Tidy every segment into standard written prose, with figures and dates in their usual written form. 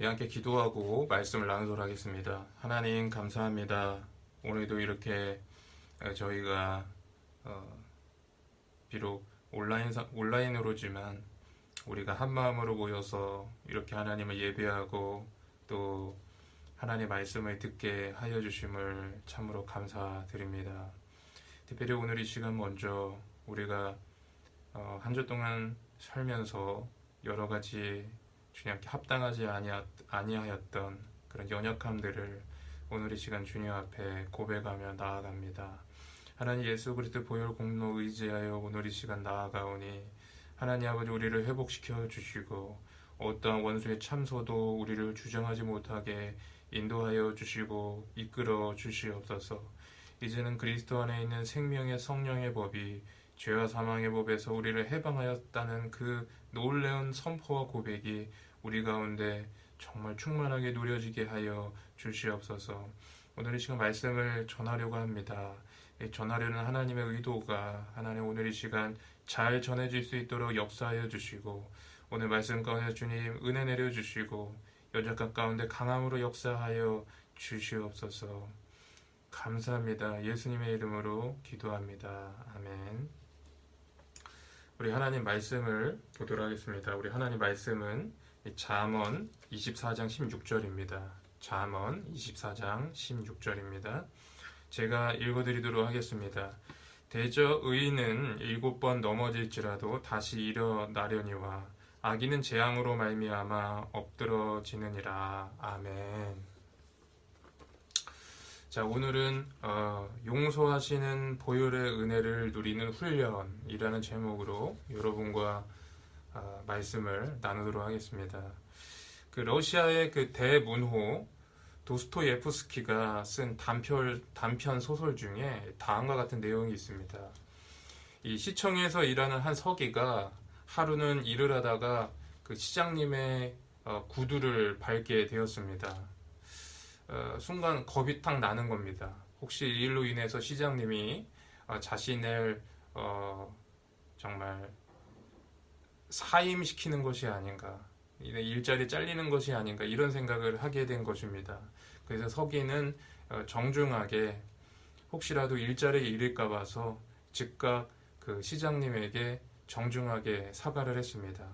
함께 기도하고 말씀을 나누도록 하겠습니다. 하나님 감사합니다. 오늘도 이렇게 저희가 비록 온라인으로지만 우리가 한 마음으로 모여서 이렇게 하나님을 예배하고 또 하나님의 말씀을 듣게 하여 주심을 참으로 감사드립니다. 특별히 오늘 이 시간 먼저 우리가 한 주 동안 살면서 여러 가지 주님께 합당하지 아니하였던 그런 연약함들을 오늘 이 시간 주님 앞에 고백하며 나아갑니다. 하나님 예수 그리스도 보혈 공로 의지하여 오늘 이 시간 나아가오니 하나님 아버지 우리를 회복시켜 주시고 어떠한 원수의 참소도 우리를 주장하지 못하게 인도하여 주시고 이끌어 주시옵소서. 이제는 그리스도 안에 있는 생명의 성령의 법이 죄와 사망의 법에서 우리를 해방하였다는 그 놀라운 선포와 고백이 우리 가운데 정말 충만하게 누려지게 하여 주시옵소서. 오늘 이 시간 말씀을 전하려고 합니다. 전하려는 하나님의 의도가 하나님 오늘 이 시간 잘 전해질 수 있도록 역사하여 주시고 오늘 말씀 가운데 주님 은혜 내려주시고 연약한 가운데 강함으로 역사하여 주시옵소서. 감사합니다. 예수님의 이름으로 기도합니다. 아멘. 우리 하나님 말씀을 보도록 하겠습니다. 우리 하나님 말씀은 잠언 24장 16절입니다. 잠언 24장 16절입니다. 제가 읽어드리도록 하겠습니다. 대저 의인은 7번 넘어질지라도 다시 일어나려니와 악인은 재앙으로 말미암아 엎드러지느니라. 아멘. 자, 오늘은 용서하시는 보혈의 은혜를 누리는 훈련이라는 제목으로 여러분과 말씀을 나누도록 하겠습니다. 그 러시아의 그 대문호 도스토예프스키가 쓴 단편 소설 중에 다음과 같은 내용이 있습니다. 이 시청에서 일하는 한 서기가 하루는 일을 하다가 그 시장님의 구두를 밟게 되었습니다. 순간 겁이 탁 나는 겁니다. 혹시 이 일로 인해서 시장님이 자신을 정말 사임시키는 것이 아닌가, 일자리 잘리는 것이 아닌가 이런 생각을 하게 된 것입니다. 그래서 서기는 정중하게 혹시라도 일자리에 잃을까 봐서 즉각 그 시장님에게 정중하게 사과를 했습니다.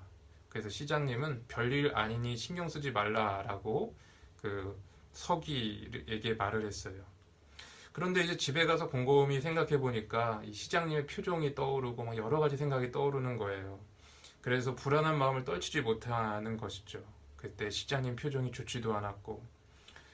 그래서 시장님은 별일 아니니 신경 쓰지 말라라고 그 서기에게 말을 했어요. 그런데 이제 집에 가서 곰곰이 생각해 보니까 이 시장님의 표정이 떠오르고 막 여러 가지 생각이 떠오르는 거예요. 그래서 불안한 마음을 떨치지 못하는 것이죠. 그때 시장님 표정이 좋지도 않았고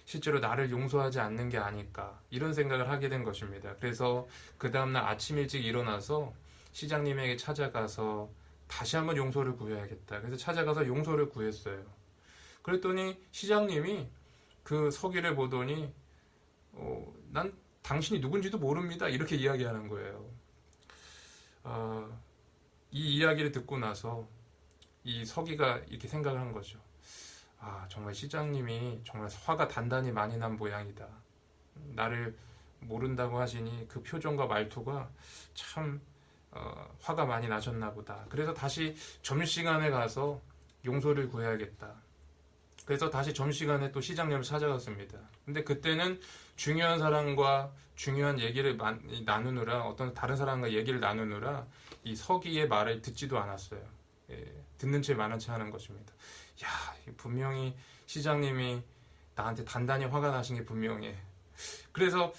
실제로 나를 용서하지 않는 게 아닐까 이런 생각을 하게 된 것입니다. 그래서 그 다음날 아침 일찍 일어나서 시장님에게 찾아가서 다시 한번 용서를 구해야겠다. 그래서 찾아가서 용서를 구했어요. 그랬더니 시장님이 그 서기를 보더니 난 당신이 누군지도 모릅니다. 이렇게 이야기하는 거예요. 이 이야기를 듣고 나서 이 서기가 이렇게 생각을 한 거죠. 정말 시장님이 정말 화가 단단히 많이 난 모양이다. 나를 모른다고 하시니 그 표정과 말투가 참 화가 많이 나셨나 보다. 그래서 다시 점심시간에 가서 용서를 구해야겠다. 그래서 다시 점심시간에 또 시장님을 찾아갔습니다. 근데 그때는 중요한 사람과 중요한 얘기를 나누느라 어떤 다른 사람과 얘기를 나누느라 이 서기의 말을 듣지도 않았어요. 듣는 채 마는 채 하는 것입니다. 분명히 시장님이 나한테 단단히 화가 나신 게 분명해. 그래서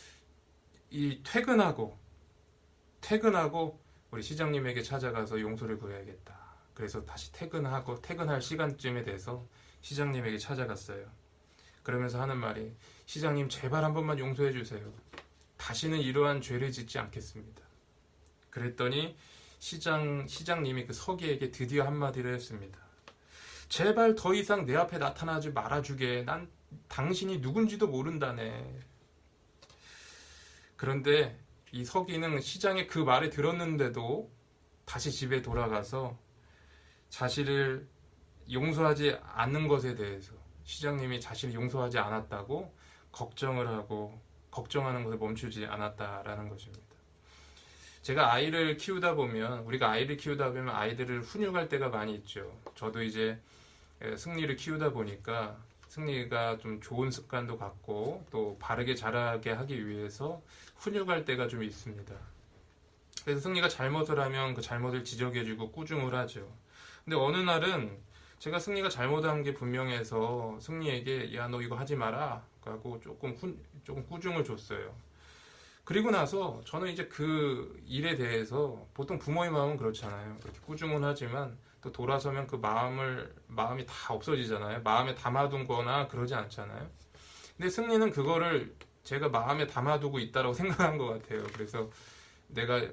이 퇴근하고 우리 시장님에게 찾아가서 용서를 구해야겠다. 그래서 다시 퇴근할 시간쯤에 돼서 시장님에게 찾아갔어요. 그러면서 하는 말이 시장님 제발 한 번만 용서해 주세요. 다시는 이러한 죄를 짓지 않겠습니다. 그랬더니 시장님이 그 서기에게 드디어 한마디를 했습니다. 제발 더 이상 내 앞에 나타나지 말아주게. 난 당신이 누군지도 모른다네. 그런데 이 서기는 시장의 그 말을 들었는데도 다시 집에 돌아가서 자신을 용서하지 않는 것에 대해서 시장님이 자신을 용서하지 않았다고 걱정하는 것을 멈추지 않았다라는 것입니다. 제가 아이를 키우다 보면 우리가 아이를 키우다 보면 아이들을 훈육할 때가 많이 있죠. 저도 이제 승리를 키우다 보니까 승리가 좀 좋은 습관도 갖고 또 바르게 자라게 하기 위해서 훈육할 때가 좀 있습니다. 그래서 승리가 잘못을 하면 그 잘못을 지적해주고 꾸중을 하죠. 근데 어느 날은 제가 승리가 잘못한 게 분명해서 승리에게 야, 너 이거 하지 마라 하고 조금 꾸중을 줬어요. 그리고 나서 저는 이제 그 일에 대해서 보통 부모의 마음은 그렇잖아요. 그렇게 꾸중은 하지만 또 돌아서면 그 마음이 다 없어지잖아요. 마음에 담아둔 거나 그러지 않잖아요. 근데 승리는 그거를 제가 마음에 담아두고 있다라고 생각한 것 같아요. 그래서 내가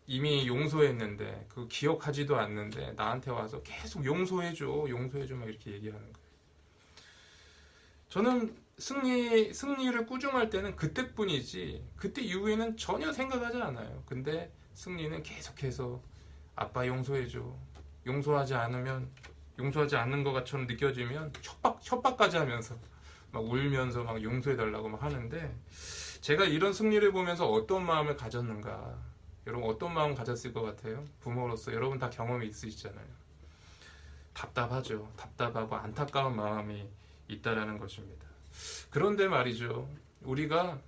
이미 용서했는데 그 기억하지도 않는데 나한테 와서 계속 용서해줘 막 이렇게 얘기하는 거예요. 저는 승리를 꾸중할 때는 그때뿐이지 그때 이후에는 전혀 생각하지 않아요. 근데 승리는 계속해서 아빠 용서해줘. 용서하지 않는 것처럼 느껴지면 협박까지 하면서 막 울면서 막 용서해달라고 막 하는데 제가 이런 승리를 보면서 어떤 마음을 가졌는가? 여러분 어떤 마음 가졌을 것 같아요? 부모로서 여러분 다 경험이 있으시잖아요. 답답하죠. 답답하고 안타까운 마음이 있다라는 것입니다. 그런데 말이죠. 우리가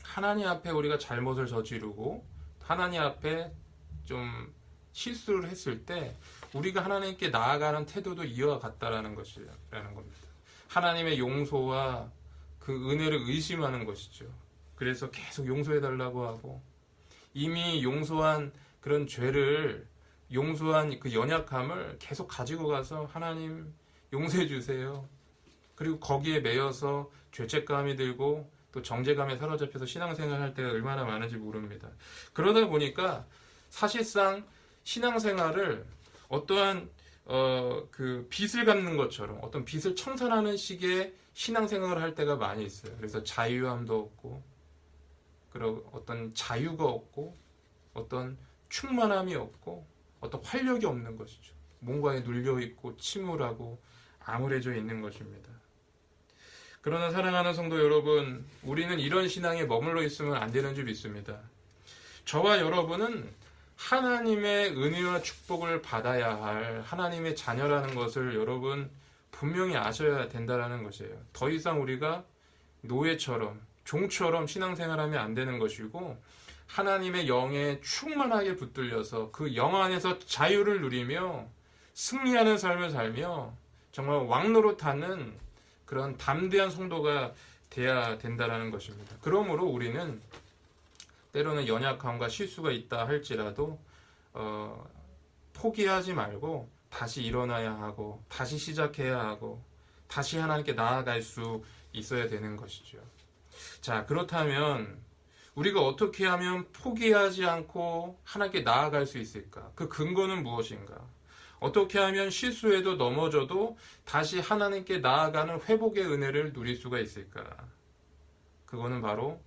하나님 앞에 우리가 잘못을 저지르고 하나님 앞에 좀 실수를 했을 때 우리가 하나님께 나아가는 태도도 이와 같다라는 것이라는 겁니다. 하나님의 용서와 그 은혜를 의심하는 것이죠. 그래서 계속 용서해달라고 하고 이미 용서한 그런 죄를 용서한 그 연약함을 계속 가지고 가서 하나님 용서해 주세요. 그리고 거기에 매여서 죄책감이 들고 또 정죄감에 사로잡혀서 신앙생활 할 때가 얼마나 많은지 모릅니다. 그러다 보니까 사실상 신앙생활을 어떠한 그 빚을 갚는 것처럼 어떤 빚을 청산하는 식의 신앙생활을 할 때가 많이 있어요. 그래서 자유함도 없고 그리고 어떤 자유가 없고 어떤 충만함이 없고 어떤 활력이 없는 것이죠. 뭔가에 눌려있고 침울하고 암울해져 있는 것입니다. 그러나 사랑하는 성도 여러분, 우리는 이런 신앙에 머물러 있으면 안 되는 줄 믿습니다. 저와 여러분은 하나님의 은혜와 축복을 받아야 할 하나님의 자녀라는 것을 여러분 분명히 아셔야 된다는 것이에요. 더 이상 우리가 노예처럼 종처럼 신앙생활하면 안 되는 것이고 하나님의 영에 충만하게 붙들려서 그 영 안에서 자유를 누리며 승리하는 삶을 살며 정말 왕노릇하는 그런 담대한 성도가 돼야 된다는 것입니다. 그러므로 우리는 때로는 연약함과 실수가 있다 할지라도 포기하지 말고 다시 일어나야 하고 다시 시작해야 하고 다시 하나님께 나아갈 수 있어야 되는 것이죠. 자, 그렇다면 우리가 어떻게 하면 포기하지 않고 하나님께 나아갈 수 있을까? 그 근거는 무엇인가? 어떻게 하면 실수에도 넘어져도 다시 하나님께 나아가는 회복의 은혜를 누릴 수가 있을까? 그거는 바로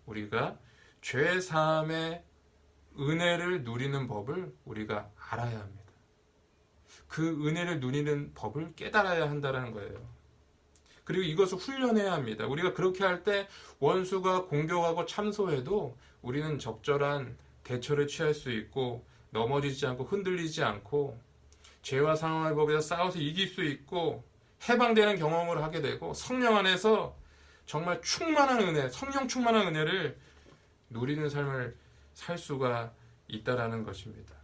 우리가 죄 사함의 은혜를 누리는 법을 우리가 알아야 합니다. 그 은혜를 누리는 법을 깨달아야 한다는 거예요. 그리고 이것을 훈련해야 합니다. 우리가 그렇게 할 때 원수가 공격하고 참소해도 우리는 적절한 대처를 취할 수 있고 넘어지지 않고 흔들리지 않고 죄와 상황의 법에서 싸워서 이길 수 있고 해방되는 경험을 하게 되고 성령 안에서 정말 충만한 은혜, 성령 충만한 은혜를 누리는 삶을 살 수가 있다라는 것입니다.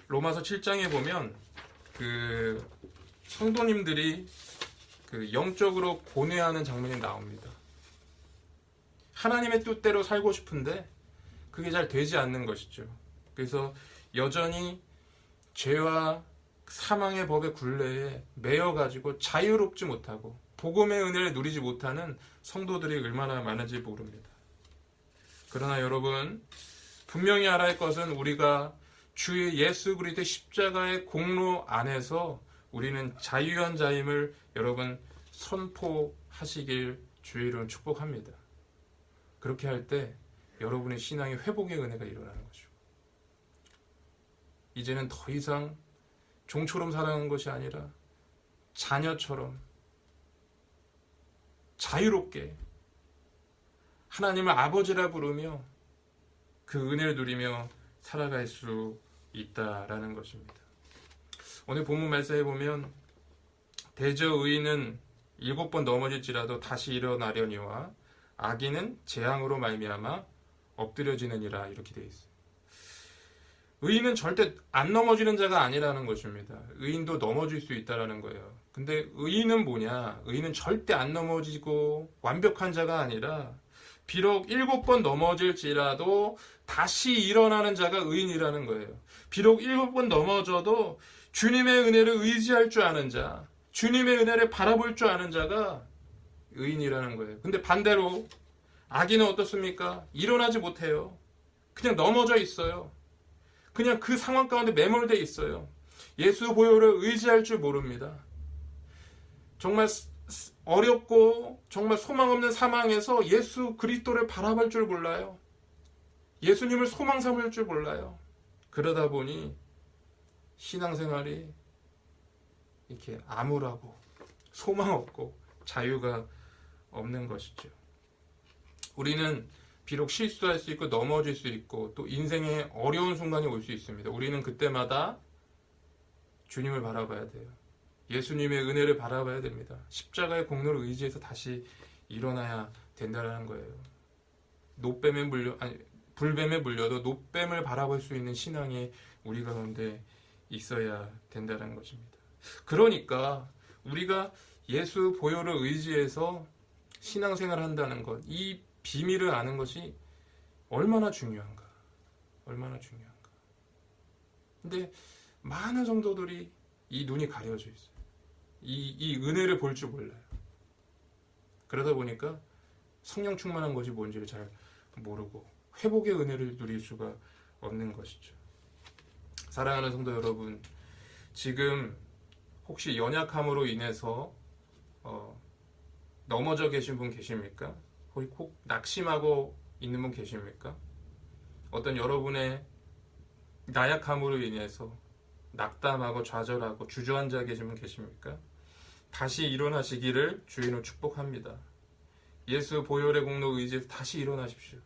로마서 7장에 보면 그 성도님들이 그 영적으로 고뇌하는 장면이 나옵니다. 하나님의 뜻대로 살고 싶은데 그게 잘 되지 않는 것이죠. 그래서 여전히 죄와 사망의 법의 굴레에 매여가지고 자유롭지 못하고 복음의 은혜를 누리지 못하는 성도들이 얼마나 많은지 모릅니다. 그러나 여러분 분명히 알아야 할 것은 우리가 주 예수 그리스도의 십자가의 공로 안에서 우리는 자유한 자임을 여러분 선포하시길 주의 이름으로 축복합니다. 그렇게 할 때 여러분의 신앙의 회복의 은혜가 일어나는 것이고 이제는 더 이상 종처럼 살아가는 것이 아니라 자녀처럼 자유롭게 하나님을 아버지라 부르며 그 은혜를 누리며 살아갈 수 있다라는 것입니다. 오늘 본문 말씀에 보면 대저 의인은 7번 넘어질지라도 다시 일어나려니와 악인은 재앙으로 말미암아 엎드려지느니라. 이렇게 되어 있어요. 의인은 절대 안 넘어지는 자가 아니라는 것입니다. 의인도 넘어질 수 있다는 거예요. 근데 의인은 뭐냐? 의인은 절대 안 넘어지고 완벽한 자가 아니라 비록 7번 넘어질지라도 다시 일어나는 자가 의인이라는 거예요. 비록 7번 넘어져도 주님의 은혜를 의지할 줄 아는 자, 주님의 은혜를 바라볼 줄 아는 자가 의인이라는 거예요. 근데 반대로 악인은 어떻습니까? 일어나지 못해요. 그냥 넘어져 있어요. 그냥 그 상황 가운데 매몰되어 있어요. 예수 보혈을 의지할 줄 모릅니다. 정말 어렵고 정말 소망 없는 상황에서 예수 그리스도를 바라볼 줄 몰라요. 예수님을 소망 삼을 줄 몰라요. 그러다 보니 신앙생활이 이렇게 암울하고 소망 없고 자유가 없는 것이죠. 우리는 비록 실수할 수 있고 넘어질 수 있고 또 인생에 어려운 순간이 올 수 있습니다. 우리는 그때마다 주님을 바라봐야 돼요. 예수님의 은혜를 바라봐야 됩니다. 십자가의 공로를 의지해서 다시 일어나야 된다는 거예요. 불뱀에 물려도 노뱀을 바라볼 수 있는 신앙이 우리 가운데 있어야 된다는 것입니다. 그러니까 우리가 예수 보혈을 의지해서 신앙생활을 한다는 것, 이 비밀을 아는 것이 얼마나 중요한가. 얼마나 중요한가. 근데 많은 성도들이 이 눈이 가려져 있어요. 이 은혜를 볼 줄 몰라요. 그러다 보니까 성령 충만한 것이 뭔지를 잘 모르고 회복의 은혜를 누릴 수가 없는 것이죠. 사랑하는 성도 여러분, 지금 혹시 연약함으로 인해서 넘어져 계신 분 계십니까? 혹 낙심하고 있는 분 계십니까? 어떤 여러분의 나약함으로 인해서 낙담하고 좌절하고 주저앉아 계신 분 계십니까? 다시 일어나시기를 주인으로 축복합니다. 예수 보혈의 공로 의지해서 다시 일어나십시오.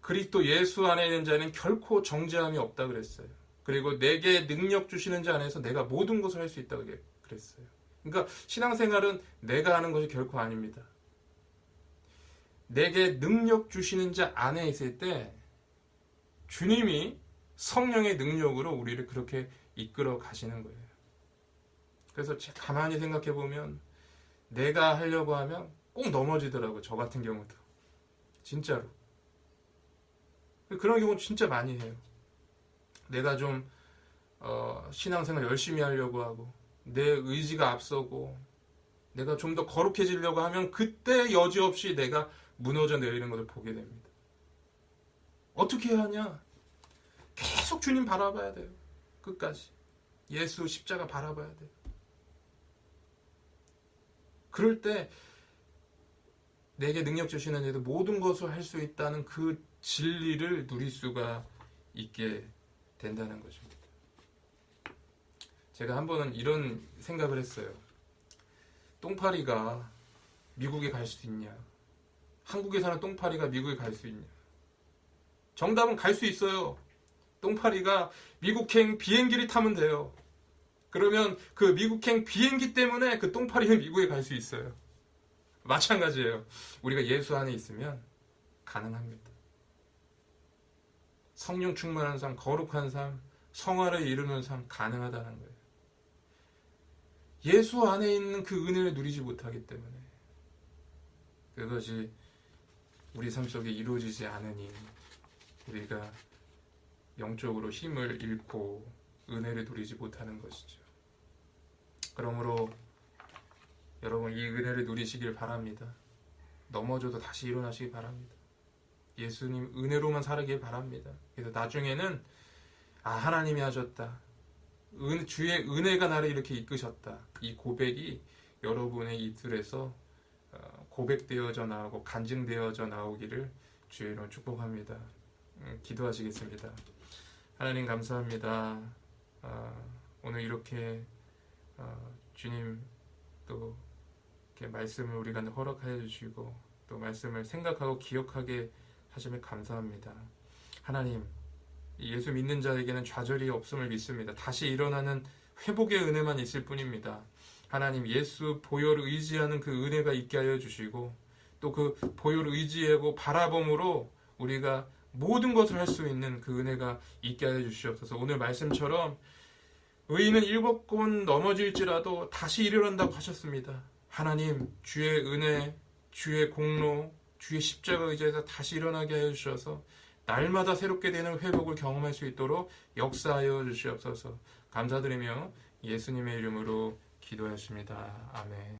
그리스도 예수 안에 있는 자는 결코 정죄함이 없다 그랬어요. 그리고 내게 능력 주시는 자 안에서 내가 모든 것을 할 수 있다고 그랬어요. 그러니까 신앙생활은 내가 하는 것이 결코 아닙니다. 내게 능력 주시는 자 안에 있을 때 주님이 성령의 능력으로 우리를 그렇게 이끌어 가시는 거예요. 그래서 가만히 생각해 보면 내가 하려고 하면 꼭 넘어지더라고요. 저 같은 경우도. 진짜로. 그런 경우 진짜 많이 해요. 내가 좀 신앙생활 열심히 하려고 하고 내 의지가 앞서고 내가 좀 더 거룩해지려고 하면 그때 여지없이 내가 무너져 내리는 것을 보게 됩니다. 어떻게 해야 하냐? 계속 주님 바라봐야 돼요. 끝까지. 예수 십자가 바라봐야 돼요. 그럴 때 내게 능력 주시는 이도 모든 것을 할 수 있다는 그 진리를 누릴 수가 있게 된다는 것입니다. 제가 한 번은 이런 생각을 했어요. 똥파리가 미국에 갈 수 있냐? 한국에 사는 똥파리가 미국에 갈 수 있냐? 정답은 갈 수 있어요. 똥파리가 미국행 비행기를 타면 돼요. 그러면 그 미국행 비행기 때문에 그 똥파리는 미국에 갈 수 있어요. 마찬가지예요. 우리가 예수 안에 있으면 가능합니다. 성령 충만한 삶, 거룩한 삶, 성화를 이루는 삶 가능하다는 거예요. 예수 안에 있는 그 은혜를 누리지 못하기 때문에 그것이 우리 삶 속에 이루어지지 않으니 우리가 영적으로 힘을 잃고 은혜를 누리지 못하는 것이죠. 그러므로 여러분 이 은혜를 누리시길 바랍니다. 넘어져도 다시 일어나시기 바랍니다. 예수님 은혜로만 살기를 바랍니다. 그래서 나중에는 하나님이 하셨다. 주의 은혜가 나를 이렇게 이끄셨다. 이 고백이 여러분의 입술에서 고백되어져 나오고 간증되어져 나오기를 주의 이름으로 축복합니다. 기도하시겠습니다. 하나님 감사합니다. 오늘 이렇게 주님 또 이렇게 말씀을 우리가 허락하여 주시고 또 말씀을 생각하고 기억하게 하시면 감사합니다. 하나님 예수 믿는 자에게는 좌절이 없음을 믿습니다. 다시 일어나는 회복의 은혜만 있을 뿐입니다. 하나님 예수 보혈을 의지하는 그 은혜가 있게 하여 주시고 또 그 보혈을 의지하고 바라봄으로 우리가 모든 것을 할 수 있는 그 은혜가 있게 하여 주시옵소서. 오늘 말씀처럼 의인은 7번 넘어질지라도 다시 일어난다고 하셨습니다. 하나님 주의 은혜, 주의 공로, 주의 십자가 의지에서 다시 일어나게 하여 주셔서 날마다 새롭게 되는 회복을 경험할 수 있도록 역사하여 주시옵소서. 감사드리며 예수님의 이름으로 기도했습니다. 아멘.